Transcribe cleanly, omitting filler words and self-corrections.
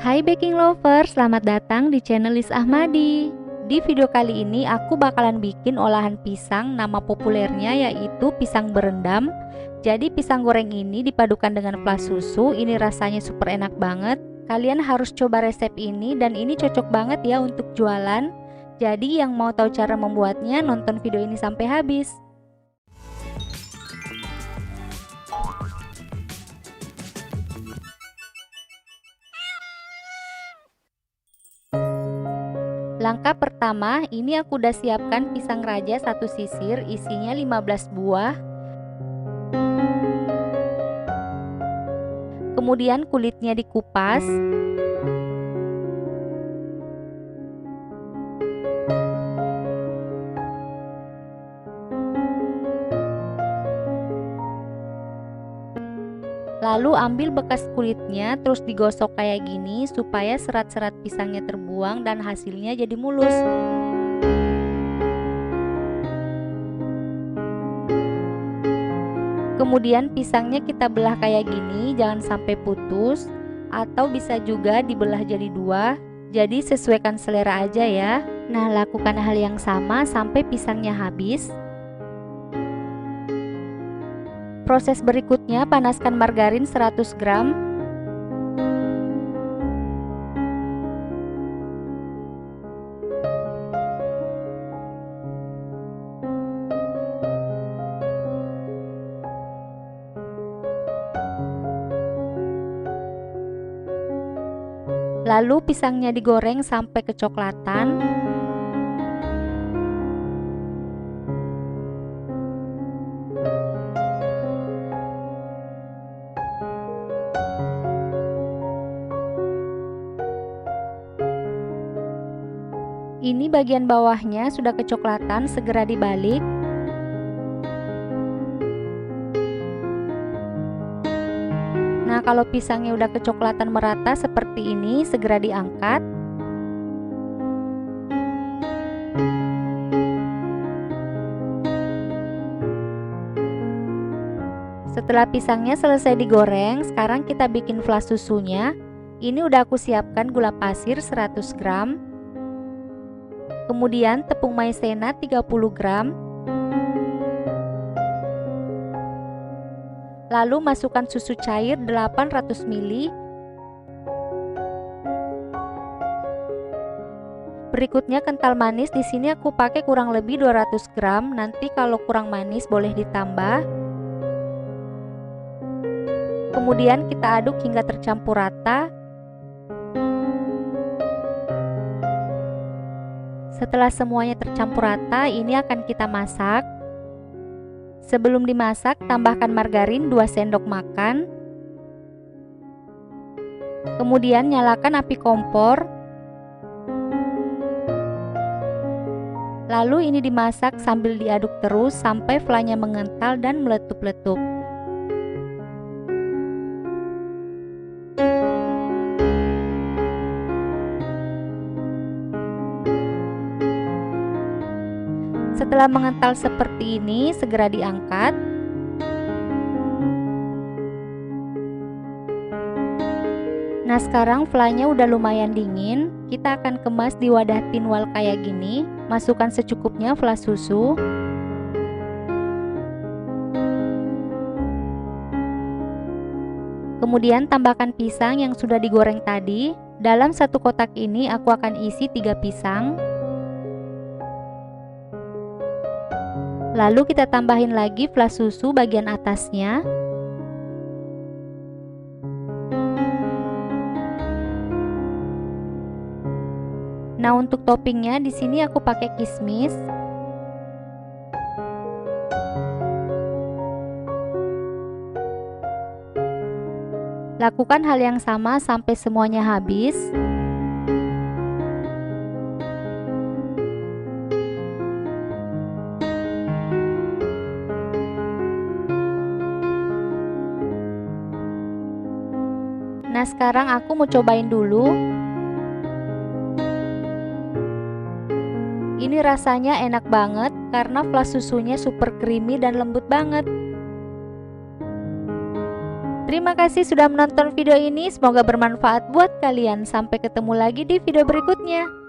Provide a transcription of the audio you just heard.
Hai baking lover, selamat datang di channel Lis Ahmadi. Di video kali ini aku bakalan bikin olahan pisang, nama populernya yaitu pisang berendam. Jadi pisang goreng ini dipadukan dengan flas susu, ini rasanya super enak banget. Kalian harus coba resep ini dan ini cocok banget ya untuk jualan. Jadi yang mau tahu cara membuatnya, nonton video ini sampai habis. Langkah pertama, ini aku udah siapkan pisang raja satu sisir, isinya 15 buah. Kemudian kulitnya dikupas. Lalu ambil bekas kulitnya, terus digosok kayak gini supaya serat-serat pisangnya terbuang dan hasilnya jadi mulus. Kemudian pisangnya kita belah kayak gini, jangan sampai putus, atau bisa juga dibelah jadi dua. Jadi sesuaikan selera aja ya. Nah, lakukan hal yang sama sampai pisangnya habis. Proses berikutnya, panaskan margarin 100 gram. Lalu pisangnya digoreng sampai kecoklatan. Ini bagian bawahnya sudah kecoklatan, segera dibalik. Nah, kalau pisangnya udah kecoklatan merata seperti ini, segera diangkat. Setelah pisangnya selesai digoreng, sekarang kita bikin flas susunya. Ini udah aku siapkan gula pasir 100 gram. Kemudian tepung maizena 30 gram. Lalu masukkan susu cair 800 ml. Berikutnya kental manis, di sini aku pakai kurang lebih 200 gram. Nanti kalau kurang manis boleh ditambah. Kemudian kita aduk hingga tercampur rata. Setelah semuanya tercampur rata, ini akan kita masak. Sebelum dimasak, tambahkan margarin 2 sendok makan. Kemudian nyalakan api kompor. Lalu ini dimasak sambil diaduk terus sampai flanya mengental dan meletup-letup. Setelah mengental seperti ini, segera diangkat. Nah, sekarang flanya udah lumayan dingin. Kita akan kemas di wadah tinwal kayak gini. Masukkan secukupnya flas susu. Kemudian tambahkan pisang yang sudah digoreng tadi. Dalam satu kotak ini aku akan isi 3 pisang. Lalu kita tambahin lagi flas susu bagian atasnya. Nah, untuk toppingnya di sini aku pakai kismis. Lakukan hal yang sama sampai semuanya habis. Nah, sekarang aku mau cobain dulu. Ini rasanya enak banget karena flas susunya super creamy dan lembut banget. Terima kasih sudah menonton video ini, semoga bermanfaat buat kalian. Sampai ketemu lagi di video berikutnya.